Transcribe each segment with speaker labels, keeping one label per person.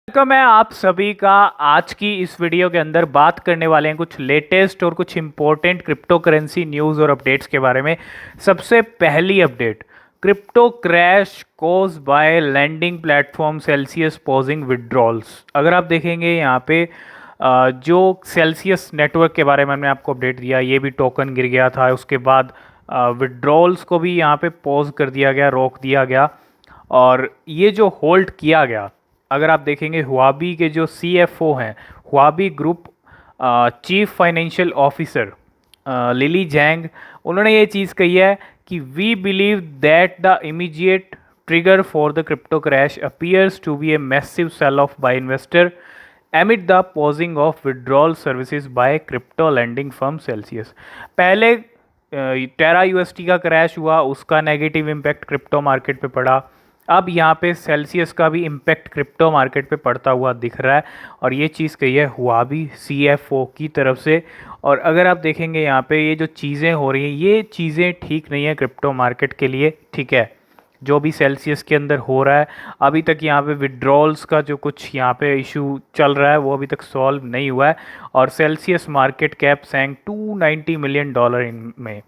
Speaker 1: Welcome है आप सभी का। आज की इस वीडियो के अंदर बात करने वाले हैं कुछ लेटेस्ट और कुछ इंपॉर्टेंट क्रिप्टो करेंसी न्यूज़ और अपडेट्स के बारे में। सबसे पहली update, crypto crash cause by lending platform Celsius pausing withdrawals. अगर आप देखेंगे यहाँ पे जो सेल्सियस नेटवर्क के बारे में मैंने आपको अपडेट दिया, ये भी टोकन गिर गया था। उसके बाद विड्रॉल्स को भी यहाँ पे पॉज कर दिया गया, रोक दिया गया। और ये जो होल्ड किया गया, अगर आप देखेंगे हुआबी के जो सीएफओ हैं, Huobi group chief financial officer Lily Zhang, उन्होंने ये चीज़ कही है कि we believe that the immediate trigger for the crypto crash appears to be a massive sell off by investor amid the pausing of withdrawal services by crypto lending firm Celsius. पहले Terra UST का crash हुआ, उसका negative impact crypto market पे पड़ा। अब यहाँ पे Celsius का भी इम्पैक्ट क्रिप्टो मार्केट पे पड़ता हुआ दिख रहा है, और ये चीज़ कही है हुआबी सीएफओ की तरफ से। और अगर आप देखेंगे यहाँ पे ये जो चीज़ें हो रही हैं, ये चीज़ें ठीक नहीं है क्रिप्टो मार्केट के लिए। ठीक है, जो भी सेल्सियस के अंदर हो रहा है, अभी तक यहाँ पे विड्रॉल्स का जो कुछ यहाँ पे इशू चल रहा है वो अभी तक सॉल्व नहीं हुआ है। और Celsius market cap sank $290 million in में।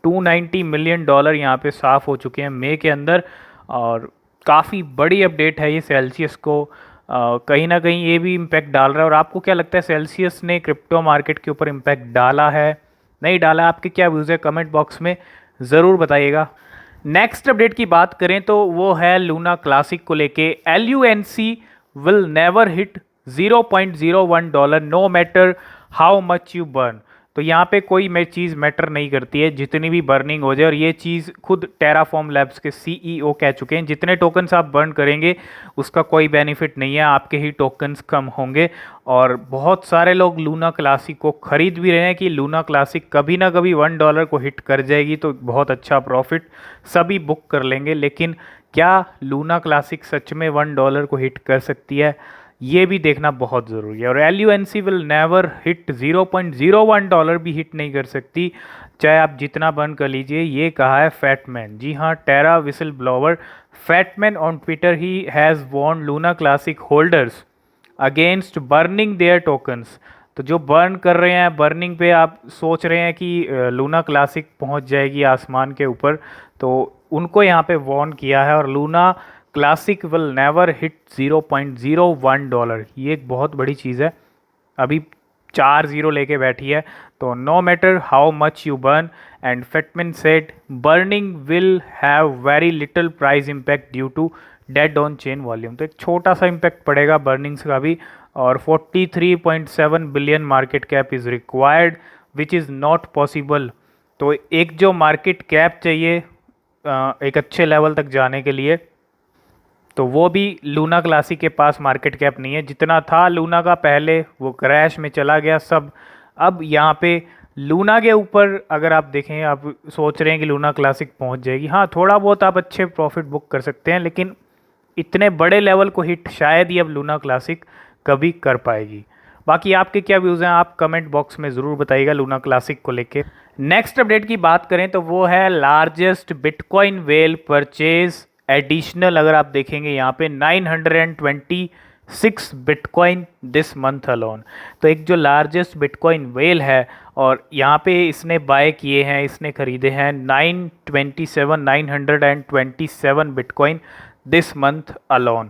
Speaker 1: $290 मिलियन यहाँ पे साफ़ हो चुके हैं मई के अंदर। और काफ़ी बड़ी अपडेट है ये सेल्सियस को। कहीं ना कहीं ये भी इम्पैक्ट डाल रहा है। और आपको क्या लगता है, सेल्सियस ने क्रिप्टो मार्केट के ऊपर इम्पैक्ट डाला है, नहीं डाला? आपके क्या व्यूज़ है, कमेंट बॉक्स में ज़रूर बताइएगा। नेक्स्ट अपडेट की बात करें तो वो है लूना क्लासिक को लेके। LUNC will never hit $0.01 no matter how much you burn. तो यहाँ पे कोई चीज़ मैटर नहीं करती है जितनी भी बर्निंग हो जाए। और ये चीज़ खुद टेराफॉर्म लैब्स के CEO कह चुके हैं, जितने टोकन्स आप बर्न करेंगे उसका कोई बेनिफिट नहीं है, आपके ही टोकन्स कम होंगे। और बहुत सारे लोग लूना क्लासिक को ख़रीद भी रहे हैं कि लूना क्लासिक कभी ना कभी $1 को हिट कर जाएगी तो बहुत अच्छा प्रॉफिट सभी बुक कर लेंगे। लेकिन क्या लूना क्लासिक सच में $1 को हिट कर सकती है, ये भी देखना बहुत ज़रूरी है। और LUNC विल नेवर हिट $0.01 भी हिट नहीं कर सकती, चाहे आप जितना बर्न कर लीजिए। ये कहा है फैटमैन। जी हाँ, Terra whistle blower Fatman on Twitter ही has warned Luna classic holders against burning their tokens. तो जो बर्न कर रहे हैं, बर्निंग पे आप सोच रहे हैं कि लूना क्लासिक पहुंच जाएगी आसमान के ऊपर, तो उनको यहाँ पे वॉर्न किया है। और Luna classic will never hit $0.01। ये एक बहुत बड़ी चीज़ है, अभी 4 ज़ीरो लेके बैठी है। तो no matter how much you burn, and Fatman said burning will have very little price impact due to dead on chain volume. तो एक छोटा सा इम्पैक्ट पड़ेगा बर्निंग्स का भी। और 43.7 billion market cap is required which is not possible. तो एक जो मार्केट कैप चाहिए एक अच्छे लेवल तक जाने के लिए, तो वो भी लूना क्लासिक के पास मार्केट कैप नहीं है। जितना था लूना का पहले, वो क्रैश में चला गया सब। अब यहाँ पे लूना के ऊपर अगर आप देखें, आप सोच रहे हैं कि लूना क्लासिक पहुँच जाएगी, हाँ थोड़ा बहुत आप अच्छे प्रॉफिट बुक कर सकते हैं, लेकिन इतने बड़े लेवल को हिट शायद ही अब लूना क्लासिक कभी कर पाएगी। बाकी आपके क्या व्यूज़ हैं, आप कमेंट बॉक्स में ज़रूर बताइएगा लूना क्लासिक को लेके। नेक्स्ट अपडेट की बात करें तो वो है largest bitcoin well purchase additional. अगर आप देखेंगे यहाँ पे 926 बिटकॉइन दिस मंथ अलोन। तो एक जो लार्जेस्ट बिटकॉइन वेल है, और यहाँ पे इसने बाय किए हैं, इसने खरीदे हैं 927 बिटकॉइन दिस मंथ अलोन।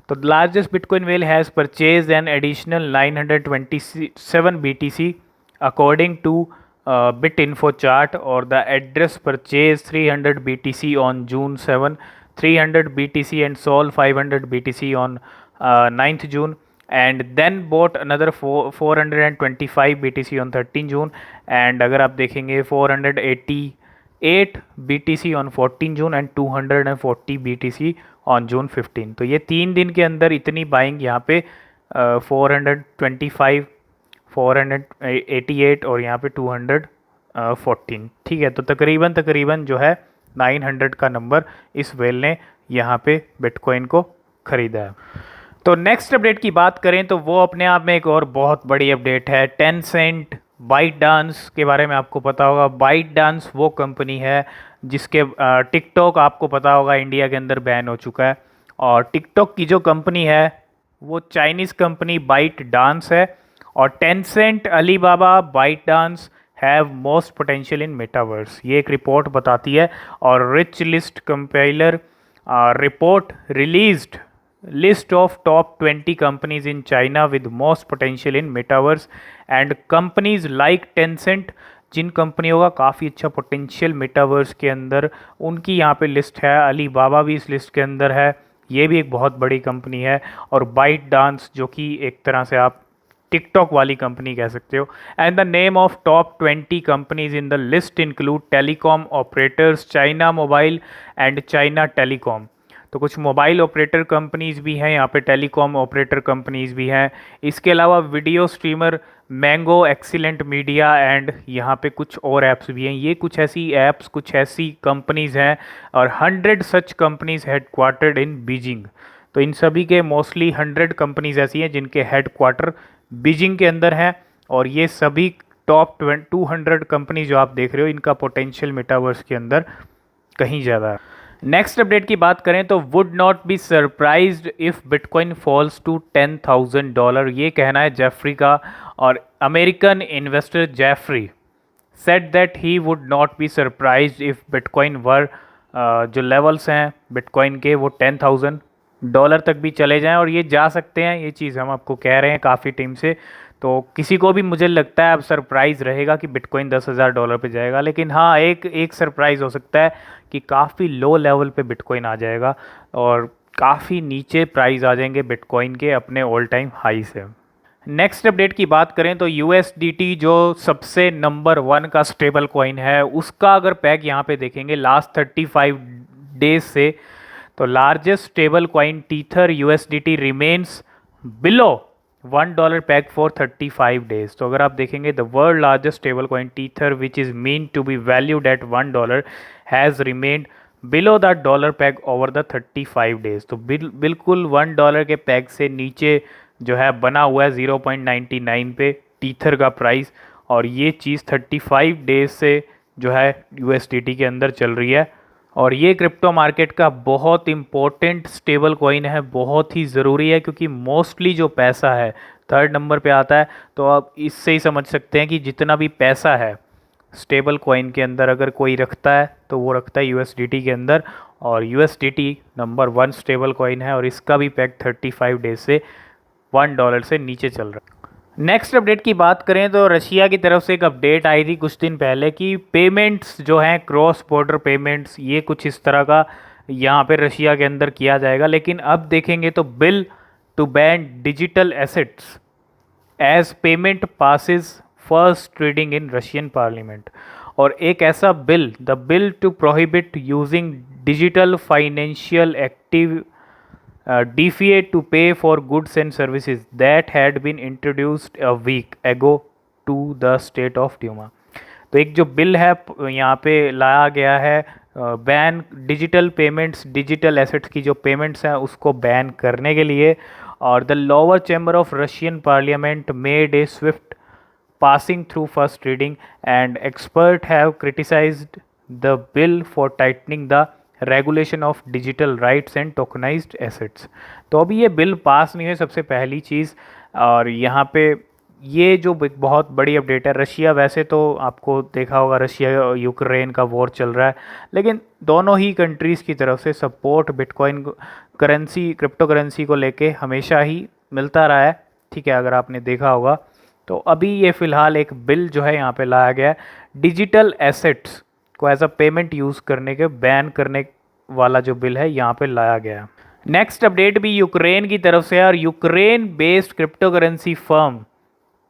Speaker 1: तो largest bitcoin whale has purchase an additional 927 BTC according to BitInfoCharts. और the address purchase 300 BTC on June 7, 300 BTC and sold 500 BTC on 9th June, and then bought another 425 BTC on 13 June। and अगर आप देखेंगे 488 BTC on 14 June and 240 BTC on June 15। तो ये 3 दिन के अंदर इतनी बाइंग यहाँ पे 425, 488 और यहाँ पे 214। ठीक है, तो तकरीबन जो है 900 का नंबर इस वेल ने यहाँ पे बिटकॉइन को ख़रीदा है। तो नेक्स्ट अपडेट की बात करें तो वो अपने आप में एक और बहुत बड़ी अपडेट है। टेंसेंट बाइटडांस के बारे में आपको पता होगा। बाइटडांस वो कंपनी है जिसके टिकटॉक आपको पता होगा इंडिया के अंदर बैन हो चुका है। और टिकटॉक की जो कंपनी है वो चाइनीज़ कंपनी बाइट डांस है। और Tencent, Alibaba, ByteDance have most potential in metaverse, ये एक रिपोर्ट बताती है। और Rich List compiler report released list of top 20 companies in China with most potential in metaverse and companies like Tencent, जिन कंपनियों का काफ़ी अच्छा पोटेंशियल मेटावर्स के अंदर, उनकी यहाँ पे लिस्ट है। अलीबाबा भी इस लिस्ट के अंदर है, ये भी एक बहुत बड़ी कंपनी है। और बाइट डांस जो कि एक तरह से आप टिकटॉक वाली कंपनी कह सकते हो। And the name of top 20 companies in the list include telecom operators, China mobile and China telecom. तो कुछ मोबाइल ऑपरेटर कंपनीज भी हैं यहाँ पे, टेलीकॉम ऑपरेटर कंपनीज भी हैं। इसके अलावा video streamer mango, excellent media and यहाँ पे कुछ और ऐप्स भी हैं। ये कुछ ऐसी ऐप्स, कुछ ऐसी कंपनीज हैं। और 100 such companies headquartered in Beijing. तो इन सभी के मोस्टली 100 कंपनीज ऐसी हैं जिनके हेडक्वार्टर बीजिंग के अंदर हैं। और ये सभी टॉप 200 कंपनी जो आप देख रहे हो, इनका पोटेंशियल मेटावर्स के अंदर कहीं ज़्यादा है। नेक्स्ट अपडेट की बात करें तो would not be surprised if bitcoin falls to $10,000, ये कहना है जेफरी का। और American investor Jeffrey said that he would not be surprised if bitcoin were, जो लेवल्स हैं बिटकॉइन के, वो $10,000 तक भी चले जाएं। और ये जा सकते हैं, ये चीज़ हम आपको कह रहे हैं काफ़ी टाइम से। तो किसी को भी मुझे लगता है अब सरप्राइज़ रहेगा कि बिटकॉइन $10,000 पे जाएगा। लेकिन हाँ, एक सरप्राइज़ हो सकता है कि काफ़ी लो लेवल पे बिटकॉइन आ जाएगा और काफ़ी नीचे प्राइस आ जाएंगे बिटकॉइन के अपने ऑल टाइम हाई से। नेक्स्ट अपडेट की बात करें तो USDT जो सबसे नंबर 1 का स्टेबल कॉइन है, उसका अगर पैक यहाँ पे देखेंगे लास्ट 35 डेज से, तो largest stable coin Tether USDT remains below $1 peg for 35 days. तो अगर आप देखेंगे the world largest stable coin Tether which is mean to be valued at $1 has remained below the dollar peg over the 35 days. तो बिल्कुल $1 के pack से नीचे जो है बना हुआ है 0.99 पे टीथर का प्राइस। और ये चीज़ 35 डेज से जो है USDT के अंदर चल रही है। और ये क्रिप्टो मार्केट का बहुत इम्पोर्टेंट स्टेबल कॉइन है, बहुत ही ज़रूरी है, क्योंकि मोस्टली जो पैसा है 3rd नंबर पे आता है। तो आप इससे ही समझ सकते हैं कि जितना भी पैसा है स्टेबल कॉइन के अंदर अगर कोई रखता है तो वो रखता है USDT के अंदर। और USDT नंबर 1 स्टेबल कॉइन है और इसका भी पैक 35 डेज से $1 से नीचे चल रहा है। नेक्स्ट अपडेट की बात करें तो रशिया की तरफ से एक अपडेट आई थी कुछ दिन पहले कि पेमेंट्स जो हैं, क्रॉस बॉर्डर पेमेंट्स, ये कुछ इस तरह का यहाँ पे रशिया के अंदर किया जाएगा। लेकिन अब देखेंगे तो bill to ban digital assets as payment passes first trading in Russian parliament. और एक ऐसा बिल, the bill to prohibit using digital financial active DFA to pay for goods and services that had been introduced a week ago to the state of Duma। तो एक जो bill है यहाँ पे लाया गया है, ban digital payments, digital assets की जो पेमेंट्स हैं उसको बैन करने के लिए। और the lower chamber of Russian parliament made a Swift passing through first reading and experts have criticized the bill for tightening the regulation of digital rights and tokenised assets. तो अभी ये bill pass नहीं है, सबसे पहली चीज़। और यहाँ पे ये जो बहुत बड़ी अपडेट है, रशिया, वैसे तो आपको देखा होगा रशिया यूक्रेन का वॉर चल रहा है, लेकिन दोनों ही कंट्रीज़ की तरफ से support bitcoin currency, crypto currency को लेके हमेशा ही मिलता रहा है। ठीक है, अगर आपने देखा होगा। तो अभी ये फ़िलहाल एक बिल जो है यहाँ पे लाया गया है, डिजिटल एसेट्स को एज अ पेमेंट यूज़ करने के बैन करने वाला जो बिल है यहाँ पे लाया गया है। नेक्स्ट अपडेट भी यूक्रेन की तरफ से है। और Ukraine based cryptocurrency firm,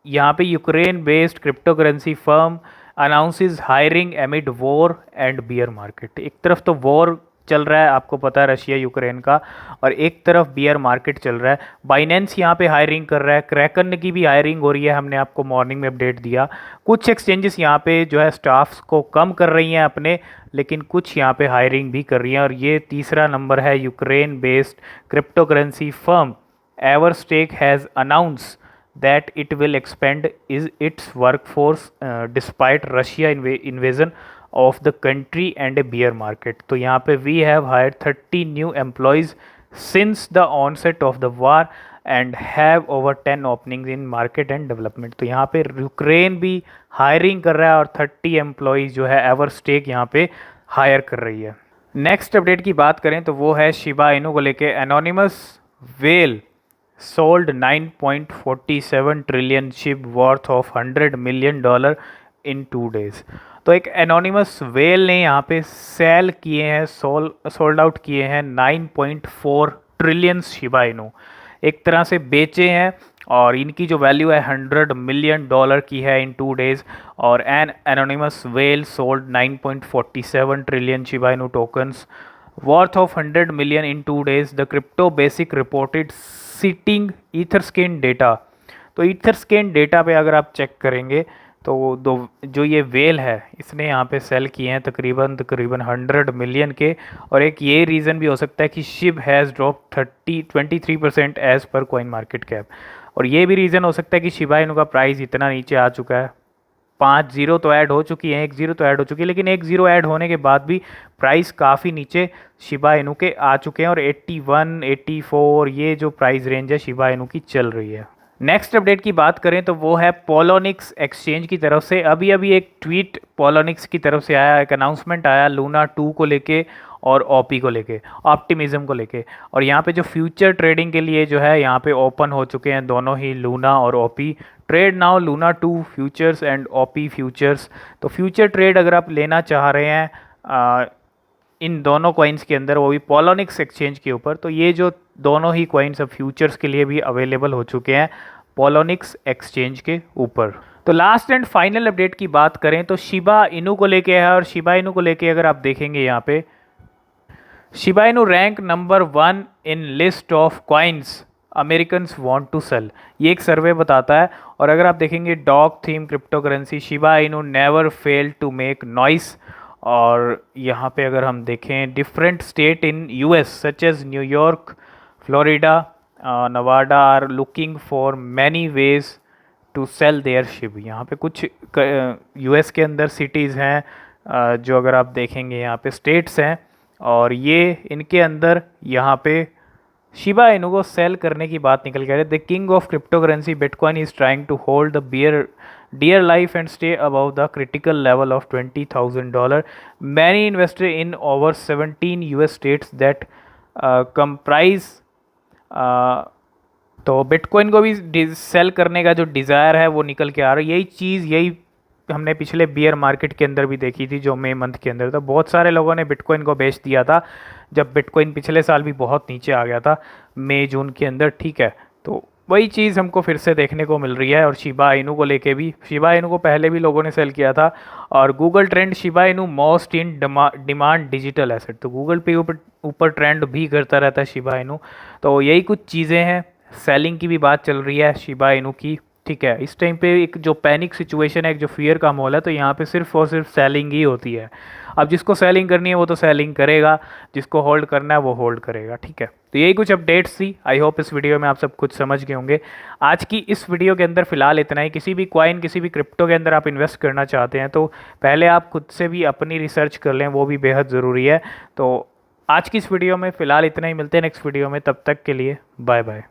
Speaker 1: यहाँ पे Ukraine based cryptocurrency firm announces hiring एमिड war and beer market. एक तरफ तो वॉर चल रहा है, आपको पता है, रशिया यूक्रेन का, और एक तरफ बियर मार्केट चल रहा है। बाइनेंस यहाँ पे हायरिंग कर रहा है, क्रैकन की भी हायरिंग हो रही है, हमने आपको मॉर्निंग में अपडेट दिया। कुछ एक्सचेंजेस यहाँ पे जो है स्टाफ्स को कम कर रही हैं अपने, लेकिन कुछ यहाँ पे हायरिंग भी कर रही हैं। और ये तीसरा नंबर है, Ukraine based cryptocurrency firm Everstake has announce that it will expand its workforce despite Russia invasion of the country and a bear market। तो यहाँ पे we have hired 30 new employees since the onset of the war and have over 10 openings in market and development. तो यहाँ पे Ukraine भी hiring कर रहा है और 30 एम्प्लॉयज़ जो है एवरस्टेक यहाँ पे हायर कर रही है। नेक्स्ट अपडेट की बात करें तो वो है शिबा इनू को लेके। Anonymous well sold 9.47 trillion ship worth of $100 million in 2 days। तो एक एनोनिमस वेल ने यहाँ पे सेल किए हैं, सोल्ड आउट किए हैं 9.4 ट्रिलियन शिबा इनू, एक तरह से बेचे हैं, और इनकी जो वैल्यू है $100 मिलियन की है इन 2 days। और an anonymous well sold 9.47 trillion Shiba Inu tokens worth of 100 million in 2 days, the crypto basic reported citing Etherscan data। तो Etherscan डेटा पे अगर आप चेक करेंगे तो दो जो ये वेल है इसने यहाँ पे सेल किए हैं तकरीबन 100 मिलियन के। और एक ये रीज़न भी हो सकता है कि Shiv has drop 23% as per coin market cap. और ये भी रीज़न हो सकता है कि शिबा इनू का प्राइस इतना नीचे आ चुका है, 5 जीरो तो ऐड हो चुकी है, 1 जीरो तो ऐड हो चुकी है, लेकिन 1 जीरो ऐड होने के बाद भी प्राइस काफ़ी नीचे शिबा इनू के आ चुके हैं और 81, 84 ये जो प्राइस रेंज है शिबा इनू की चल रही है। नेक्स्ट अपडेट की बात करें तो वो है पोलोनिक्स एक्सचेंज की तरफ से। अभी एक ट्वीट पोलोनिक्स की तरफ से आया, एक अनाउंसमेंट आया लूना 2 को लेके और ओपी को लेके, ऑप्टिमिज्म को लेके। और यहाँ पे जो फ्यूचर ट्रेडिंग के लिए जो है यहाँ पे ओपन हो चुके हैं दोनों ही लूना और OP. Trade now Luna 2 futures and OP futures. तो फ्यूचर ट्रेड अगर आप लेना चाह रहे हैं इन दोनों कॉइन्स के अंदर, वो भी पोलोनिक्स एक्सचेंज के ऊपर, तो ये जो दोनों ही कॉइन्स अब फ्यूचर्स के लिए भी अवेलेबल हो चुके हैं पोलोनिक्स एक्सचेंज के ऊपर। तो लास्ट एंड फाइनल अपडेट की बात करें तो शिबा इनू को लेके है। और शिबा इनू को लेके अगर आप देखेंगे यहाँ पे Shiba Inu rank number 1 in list of coins Americans want to sell, ये एक सर्वे बताता है। और अगर आप देखेंगे dog theme crypto currency Shiba Inu never fail to make noise. और यहाँ पे अगर हम देखें different state in US such as New York, Florida, Nevada are looking for many ways to sell their ship. यहाँ पे कुछ यूएस के अंदर सिटीज़ हैं जो अगर आप देखेंगे यहाँ पे स्टेट्स हैं, और ये इनके अंदर यहाँ पे शिबा इनू को सेल करने की बात निकल के आ रही है। The king of crypto currency bitcoin is trying to hold the dear life and stay above the critical level of $20,000. Many invested in over 17 US states that comprise तो बिटकॉइन को भी सेल करने का जो डिज़ायर है वो निकल के आ रहा है। यही हमने पिछले बियर मार्केट के अंदर भी देखी थी जो मई मंथ के अंदर था। बहुत सारे लोगों ने बिटकॉइन को बेच दिया था जब बिटकॉइन पिछले साल भी बहुत नीचे आ गया था मई जून के अंदर, ठीक है। तो वही चीज़ हमको फिर से देखने को मिल रही है। और शिबा इनू को लेके भी, शिबा इनू को पहले भी लोगों ने सेल किया था। और Google trend Shiba Inu most in demand digital asset, तो गूगल पे ऊपर ट्रेंड भी करता रहता है शिबा इनू। तो यही कुछ चीज़ें हैं, सेलिंग की भी बात चल रही है शिबा इनू की, ठीक है। इस टाइम पे एक जो पैनिक सिचुएशन है, एक जो फियर का माहौल है, तो यहाँ पे सिर्फ और सिर्फ सेलिंग ही होती है। अब जिसको सेलिंग करनी है वो तो सेलिंग करेगा, जिसको होल्ड करना है वो होल्ड करेगा, ठीक है। तो यही कुछ अपडेट्स थी। आई होप इस वीडियो में आप सब कुछ समझ गए होंगे। आज की इस वीडियो के अंदर फिलहाल इतना ही। किसी भी कॉइन, किसी भी क्रिप्टो के अंदर आप इन्वेस्ट करना चाहते हैं तो पहले आप खुद से भी अपनी रिसर्च कर लें, वो भी बेहद ज़रूरी है। तो आज की इस वीडियो में फ़िलहाल इतना ही। मिलते हैं नेक्स्ट वीडियो में, तब तक के लिए बाय बाय।